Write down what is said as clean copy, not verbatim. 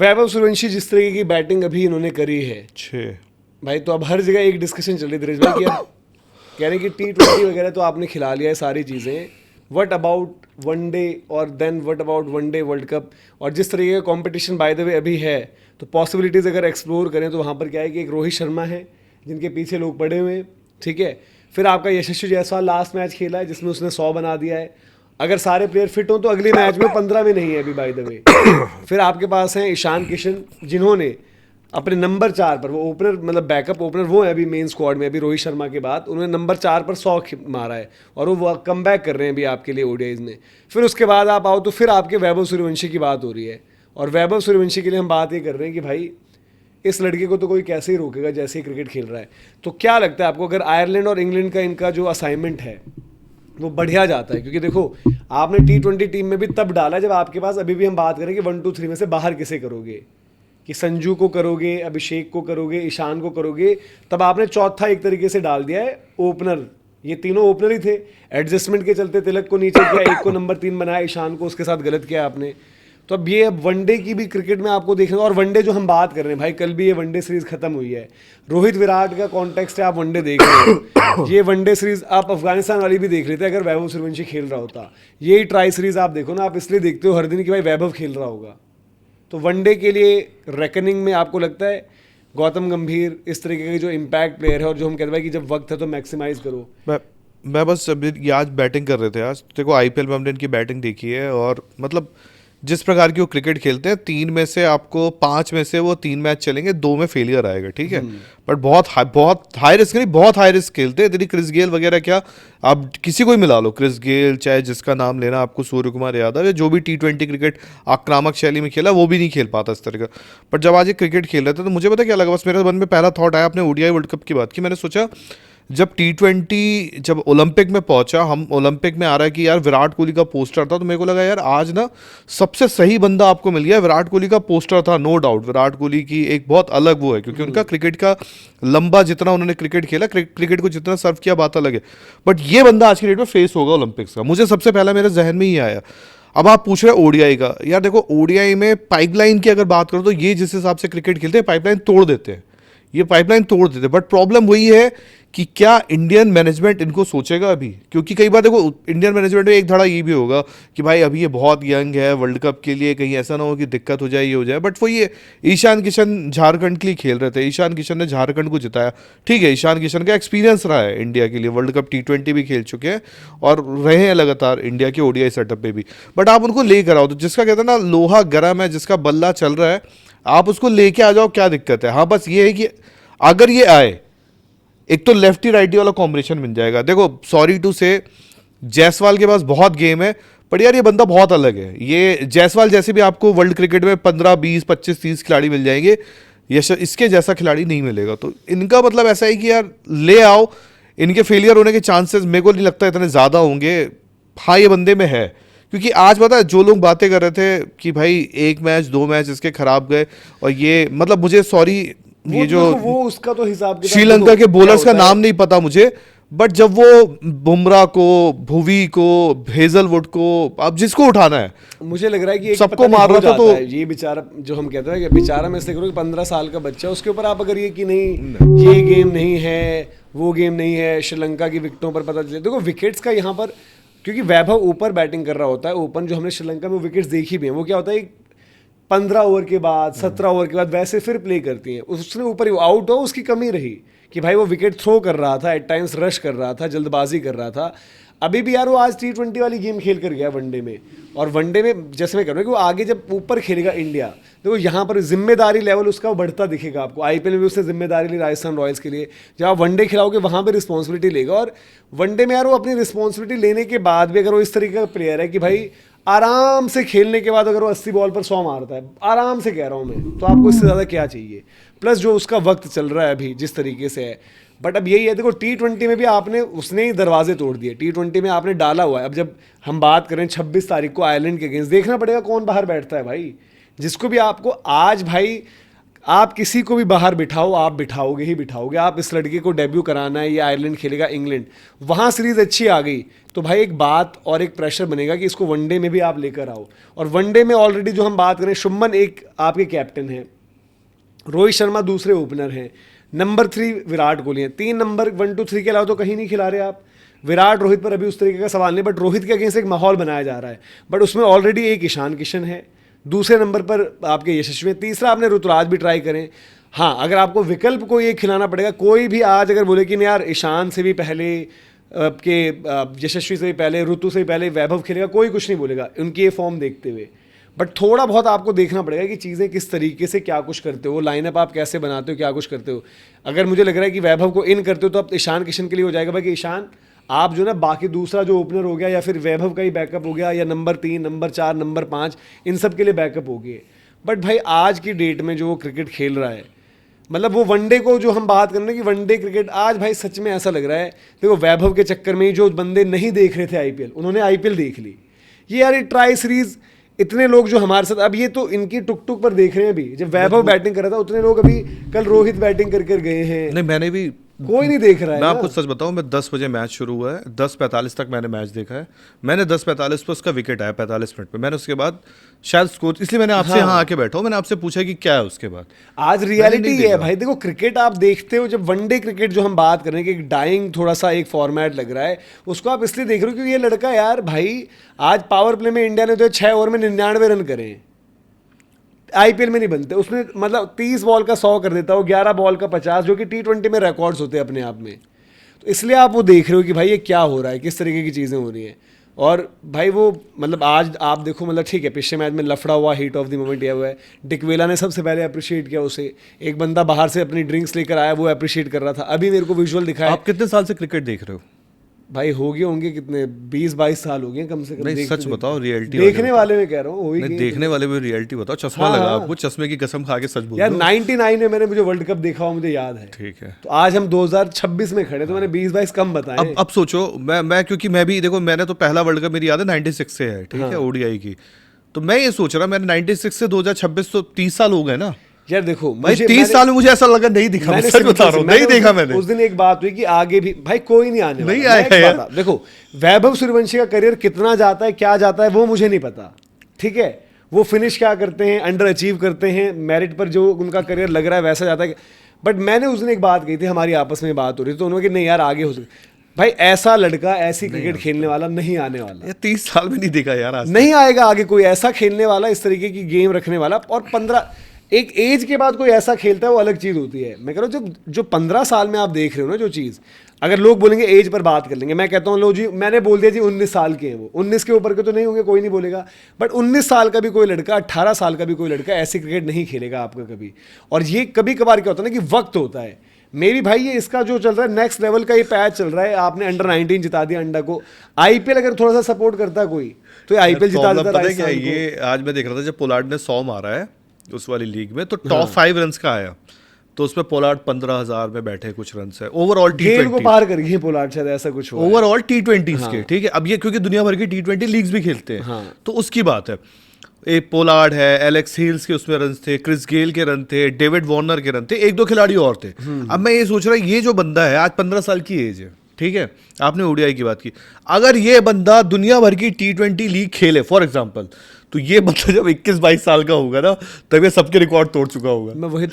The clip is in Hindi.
वैभव सूर्यवंशी जिस तरीके की बैटिंग अभी इन्होंने करी है 6 भाई, तो अब हर जगह एक डिस्कशन चल रही है धीरेश भाई कि अब कह रहे हैं कि T20 वगैरह तो आपने खिला लिया है सारी चीज़ें, व्हाट अबाउट वनडे और then what about one day world cup. और जिस तरीके का कंपटीशन बाय द वे अभी है, तो पॉसिबिलिटीज़ अगर एक्सप्लोर करें तो वहाँ पर क्या है कि एक रोहित शर्मा है जिनके पीछे लोग पड़े हुए हैं, ठीक है। फिर आपका यशस्वी जायसवाल लास्ट मैच खेला है जिसमें उसने 100 बना दिया है। अगर सारे प्लेयर फिट हों तो अगले मैच में 15 में नहीं है अभी बाय द वे। फिर आपके पास हैं ईशान किशन जिन्होंने अपने नंबर 4 पर, वो ओपनर मतलब बैकअप ओपनर वो है अभी मेन स्क्वाड में, अभी रोहित शर्मा के बाद उन्होंने नंबर 4 पर 100 मारा है और वो कम बैक कर रहे हैं अभी आपके लिए ओडीआईज में। फिर उसके बाद आप आओ तो फिर आपके वैभव सूर्यवंशी की बात हो रही है, और वैभव सूर्यवंशी के लिए हम बात ये कर रहे हैं कि भाई इस लड़के को तो कोई कैसे ही रोकेगा जैसे ही क्रिकेट खेल रहा है। तो क्या लगता है आपको अगर आयरलैंड और इंग्लैंड का इनका जो असाइनमेंट है वो बढ़िया जाता है? क्योंकि देखो आपने T20 टीम में भी तब डाला जब आपके पास, अभी भी हम बात करें कि 1 2 3 में से बाहर किसे करोगे, कि संजू को करोगे, अभिषेक को करोगे, ईशान को करोगे, तब आपने चौथा एक तरीके से डाल दिया है ओपनर। ये तीनों ओपनर ही थे, एडजस्टमेंट के चलते तिलक को नीचे किया, एक को नंबर 3 बनाया, ईशान को उसके साथ गलत किया आपने। तो अब ये वनडे की भी क्रिकेट में आपको देखना, और वनडे जो हम बात कर रहे हैं भाई, कल भी ये वनडे सीरीज खत्म हुई है, रोहित विराट का कॉन्टेक्स्ट है, आप वनडे देख रहे हो। ये वनडे सीरीज आप अफगानिस्तान वाली भी देख लेते अगर वैभव सूर्यवंशी खेल रहा होता। यही ट्राई सीरीज आप देखो ना, आप इसलिए देखते हो हर दिन कि भाई वैभव खेल रहा होगा। तो वनडे के लिए रेकनिंग में आपको लगता है गौतम गंभीर इस तरीके के जो इम्पैक्ट प्लेयर है, और जो हम कहते हैं कि जब वक्त है तो मैक्सिमाइज करो। मैं बस अभी ये आज बैटिंग कर रहे थे, आज देखो आईपीएल में हमने इनकी बैटिंग देखी है, और मतलब जिस प्रकार की वो क्रिकेट खेलते हैं, 3 में से आपको 5 में से वो 3 मैच चलेंगे, 2 में फेलियर आएगा, ठीक है। बट बहुत हाई रिस्क नहीं, बहुत हाई रिस्क खेलते हैं। यदि क्रिस गेल वगैरह, क्या आप किसी को ही मिला लो, क्रिस गेल चाहे जिसका नाम लेना आपको, सूर्य कुमार यादव या जो भी T20 क्रिकेट आक्रामक शैली में खेला, वो भी नहीं खेल पाता इस तरह का। बट जब आज ये क्रिकेट खेल रहे थे तो मुझे पता क्या लगा, बस मेरे मन में पहला थॉट आया, आपने ओडीआई वर्ल्ड कप की बात की, मैंने सोचा जब T20 जब ओलंपिक में पहुंचा, हम ओलंपिक में आ रहा है कि यार विराट कोहली का पोस्टर था, तो मेरे को लगा यार आज ना सबसे सही बंदा आपको मिल गया। विराट कोहली का पोस्टर था, नो डाउट विराट कोहली की एक बहुत अलग वो है, क्योंकि उनका क्रिकेट का लंबा, जितना उन्होंने क्रिकेट खेला, क्रिकेट को जितना सर्व किया, बात अलग है। बट ये बंदा आज की डेट में फेस होगा ओलंपिक्स का, मुझे सबसे पहला मेरे जहन में ही आया। अब आप पूछ रहे ओडीआई का, यार देखो ओडीआई में पाइपलाइन की अगर बात करो तो ये जिस हिसाब से क्रिकेट खेलते हैं, पाइपलाइन तोड़ देते हैं, ये पाइपलाइन तोड़ देते। बट प्रॉब्लम वही है कि क्या इंडियन मैनेजमेंट इनको सोचेगा अभी, क्योंकि कई बार देखो इंडियन मैनेजमेंट में एक धड़ा ये भी होगा कि भाई अभी ये बहुत यंग है, वर्ल्ड कप के लिए कहीं ऐसा ना हो कि दिक्कत हो जाए, ये हो जाए। बट वो ये ईशान किशन झारखंड के लिए खेल रहे थे, ईशान किशन ने झारखंड को जिताया, ठीक है। ईशान किशन का एक्सपीरियंस रहा है इंडिया के लिए, वर्ल्ड कप T20 भी खेल चुके हैं और रहे हैं लगातार इंडिया के ओडीआई सेटअप पे भी। बट आप उनको लेकर आओ, तो जिसका कहते हैं ना लोहा गर्म है, जिसका बल्ला चल रहा है, आप उसको लेके आ जाओ, क्या दिक्कत है। हाँ बस ये है कि अगर ये आए, एक तो लेफ्टी राइटी वाला कॉम्बिनेशन मिल जाएगा। देखो सॉरी टू से, जायसवाल के पास बहुत गेम है, पर यार ये बंदा बहुत अलग है। ये जायसवाल जैसे भी आपको वर्ल्ड क्रिकेट में 15 20 25 30 खिलाड़ी मिल जाएंगे, इसके जैसा खिलाड़ी नहीं मिलेगा। तो इनका मतलब ऐसा है कि यार ले आओ, इनके फेलियर होने के चांसेस मेरे को नहीं लगता इतने ज़्यादा होंगे। हाँ ये बंदे में है, क्योंकि आज पता है जो लोग बातें कर रहे थे कि भाई 1 मैच 2 मैच इसके खराब गए, और ये मतलब मुझे सॉरी, ये जो वो उसका तो हिसाब श्रीलंका के बॉलर्स का नाम नहीं पता मुझे, बट जब वो बुमराह को, भुवी को, हेजलवुड को, अब जिसको उठाना है, मुझे लग रहा है कि सबको मार रहा था। तो ये बेचारा जो हम कहते हैं कि बेचारा में से करो, 15 साल का बच्चा, उसके ऊपर आप अगर ये कि नहीं ये गेम नहीं है, वो गेम नहीं है, श्रीलंका की विकेटों पर पता चले। देखो विकेट्स का यहाँ पर, क्योंकि वैभव ऊपर बैटिंग कर रहा होता है, ओपन जो हमने श्रीलंका में विकेट्स देखी भी हैं, वो क्या होता है 15 ओवर के बाद 17 ओवर के बाद वैसे फिर प्ले करती हैं। उसने ऊपर ही आउट हो, उसकी कमी रही कि भाई वो विकेट थ्रो कर रहा था, एट टाइम्स रश कर रहा था, जल्दबाजी कर रहा था। अभी भी यार वो आज T20 वाली गेम खेल कर गया वनडे में, और वनडे में जैसे मैं कह रहा हूँ कि वो आगे जब ऊपर खेलेगा इंडिया, देखो यहाँ पर जिम्मेदारी लेवल उसका बढ़ता दिखेगा आपको। आईपीएल में भी उसने जिम्मेदारी ली राजस्थान रॉयल्स के लिए, जब आप वनडे खिलाओगे वहाँ पर रिस्पॉन्सिबिलिटी लेगा। और वनडे में यार वो अपनी रिस्पॉन्सिबिलिटी लेने के बाद भी अगर वो इस तरीके का प्लेयर है कि भाई आराम से खेलने के बाद अगर वो 80 बॉल पर 100 मारता है, आराम से कह रहा हूँ मैं, तो आपको इससे ज़्यादा क्या चाहिए। प्लस जो उसका वक्त चल रहा है अभी जिस तरीके से है। बट अब यही है, देखो T20 में भी आपने, उसने ही दरवाजे तोड़ दिए, T20 में आपने डाला हुआ है। अब जब हम बात करें 26 तारीख को आयरलैंड के अगेंस्ट, देखना पड़ेगा कौन बाहर बैठता है भाई। जिसको भी आपको आज भाई आप किसी को भी बाहर बिठाओ, आप बिठाओगे ही बिठाओगे। आप इस लड़के को डेब्यू कराना है, ये आयरलैंड खेलेगा, इंग्लैंड, वहाँ सीरीज अच्छी आ गई तो भाई एक बात और एक प्रेशर बनेगा कि इसको वनडे में भी आप लेकर आओ। और वनडे में ऑलरेडी जो हम बात करें, शुभमन एक आपके कैप्टन हैं, रोहित शर्मा दूसरे ओपनर हैं, नंबर 3 विराट कोहली हैं, 3 नंबर 1 2 3 के अलावा तो कहीं नहीं खिला रहे आप। विराट रोहित पर अभी उस तरीके का सवाल नहीं, बट रोहित के अगेंस्ट एक माहौल बनाया जा रहा है, बट उसमें ऑलरेडी एक ईशान किशन है, दूसरे नंबर पर आपके यशस्वी, तीसरा आपने ऋतुराज भी ट्राई करें। हाँ, अगर आपको विकल्प को ये खिलाना पड़ेगा, कोई भी आज अगर बोले कि नहीं यार ईशान से भी पहले के यशस्वी से भी पहले, ऋतु से भी पहले वैभव खेलेगा, कोई कुछ नहीं बोलेगा उनकी ये फॉर्म देखते हुए। बट थोड़ा बहुत आपको देखना पड़ेगा कि चीज़ें किस तरीके से क्या कुछ करते हो, लाइनअप आप कैसे बनाते हो, क्या कुछ करते हो। अगर मुझे लग रहा है कि वैभव को इन करते हो तो अब ईशान किशन के लिए हो जाएगा भाई कि ईशान आप जो ना बाकी दूसरा जो ओपनर हो गया या फिर वैभव का ही बैकअप हो गया, या नंबर 3 नंबर 4 नंबर 5 इन सब के लिए बैकअप हो गए। बट भाई आज की डेट में जो वो क्रिकेट खेल रहा है, मतलब वो वनडे को जो हम बात कर रहे हैं कि वनडे क्रिकेट आज भाई सच में ऐसा लग रहा है, देखो वैभव के चक्कर में ही जो बंदे नहीं देख रहे थे आईपीएल, उन्होंने आईपीएल देख ली। ये यार ये ट्राई सीरीज, इतने लोग जो हमारे साथ, अब ये तो इनकी टुक टुक पर देख रहे हैं अभी, जब वैभव बैटिंग कर रहा था उतने लोग अभी कल रोहित बैटिंग कर गए हैं। नहीं, मैंने भी, कोई नहीं देख रहा है। मैं आपको सच बताऊं, मैं 10 बजे मैच शुरू हुआ है, 10:45 तक मैंने मैच देखा है। मैंने 10:45 पे उसका विकेट आया, 45 मिनट पे। मैंने उसके बाद शायद स्कोर, इसलिए मैंने आपसे यहाँ आके बैठा हूँ, मैंने आपसे पूछा कि क्या है उसके बाद। आज रियलिटी ये है भाई, देखो क्रिकेट आप देखते हो, जब वनडे क्रिकेट जो हम बात कर रहे हैं कि डाइंग थोड़ा सा एक फॉर्मेट लग रहा है, उसको आप इसलिए देख रहे हो क्योंकि ये लड़का यार भाई आज पावर प्ले में इंडिया ने तो 6 ओवर में 99 रन करे हैं, आईपीएल में नहीं बनते। उसने मतलब 30 बॉल का 100 कर देता, वो 11 बॉल का 50, जो कि T20 में रिकॉर्ड्स होते हैं अपने आप में। तो इसलिए आप वो देख रहे हो कि भाई ये क्या हो रहा है, किस तरीके की चीज़ें हो रही हैं। और भाई वो मतलब आज आप देखो, मतलब ठीक है पिछले मैच में लफड़ा हुआ, हीट ऑफ द मोमेंट यह हुआ है, डिकवेला ने सबसे पहले अप्रिशिएट किया उसे, एक बंदा बाहर से अपनी ड्रिंक्स लेकर आया, वो अप्रिशिएट कर रहा था। अभी मेरे को विजुअल दिखाया। आप कितने साल से क्रिकेट देख रहे हो? भाई हो गए होंगे कितने, 20-22 साल हो गए कम से कम। नहीं सच बताओ, रियलिटी देखने वाले में कह रहा हूँ, नहीं, देखने वाले में रियलिटी बताओ। चश्मा लगा आपको, चश्मे की कसम खा के सच बोल यार 99 में मैंने मुझे वर्ल्ड कप देखा हुआ, मुझे याद है। ठीक है, तो आज हम 2026 में खड़े, तो मैंने 20-22 कम बताए। अब सोचो, मैं क्योंकि मैं भी देखो, मैंने तो पहला वर्ल्ड कप मेरी याद है 96 से है, ठीक है, ओडीआई की। तो मैं ये सोच रहा, मैंने 96 से 2026 तो 30 साल हो गए ना यार। देखो भाई 30 साल में मुझे ऐसा लगा नहीं दिखा, मैं सच बता रहा हूँ, नहीं देखा मैंने। उस दिन एक बात हुई कि आगे भी भाई कोई नहीं आने नहीं वाला। आएगा यार। देखो वैभव सूर्यवंशी का करियर कितना जाता है, क्या जाता है, वो मुझे नहीं पता, ठीक है। वो फिनिश क्या करते हैं, अंडर अचीव करते हैं, मेरिट पर जो उनका करियर लग रहा है वैसा जाता है। बट मैंने उस दिन एक बात कही थी, हमारी आपस में बात हो रही थी, तो उन्होंने कि नहीं यार आगे हो सकता। भाई ऐसा लड़का, ऐसी क्रिकेट खेलने वाला नहीं आने वाला। ये 30 साल में नहीं देखा यार, आज नहीं आएगा आगे कोई ऐसा खेलने वाला, इस तरीके की गेम रखने वाला। और 15 एक एज के बाद कोई ऐसा खेलता है, वो अलग चीज़ होती है। मैं कह रहा हूँ जो 15 साल में आप देख रहे हो ना जो चीज़, अगर लोग बोलेंगे एज पर बात कर लेंगे, मैं कहता हूँ लो जी, मैंने बोल दिया जी 19 साल के हैं वो, 19 के ऊपर के तो नहीं होंगे, कोई नहीं बोलेगा। बट 19 साल का भी कोई लड़का, 18 साल का भी कोई लड़का ऐसी क्रिकेट नहीं खेलेगा आपका कभी। और ये कभी कभार क्या होता है ना कि वक्त होता है। मेरी भाई ये इसका जो चल रहा है नेक्स्ट लेवल का ये पैच चल रहा है, आपने अंडर 19 जिता दिया अंडा को। आईपीएल अगर थोड़ा सा सपोर्ट करता कोई तो आईपीएल जिता देता है। ये आज मैं देख रहा था, जब पोलार्ड ने 100 मारा है उस वाली लीग में, तो टॉप 5 रन्स का आया, तो उसमें पोलार्ड 15,000 में बैठे कुछ रन है ओवरऑल। गेल को पार कर गए पोलार्ड, शायद ऐसा कुछ हुआ ओवरऑल T20 के, ठीक है। अब ये क्योंकि दुनिया भर की T20 लीग्स भी खेलते हैं, तो उसकी बात है। एक पोलार्ड है, एलेक्स हिल्स के उसमें रन थे, क्रिस गेल के रन थे, डेविड वार्नर के रन थे, 1-2 खिलाड़ी और थे। अब मैं ये सोच रहा हूँ, ये जो बंदा है आज 15 साल की एज है, ठीक है, आपने ओडीआई की बात की, अगर ये बंदा दुनिया भर की T20 लीग खेले फॉर एग्जांपल, तो ये बंदा जब 21-22 साल का होगा ना, तब ये सबके रिकॉर्ड तोड़ चुका होगा। मैं वही तो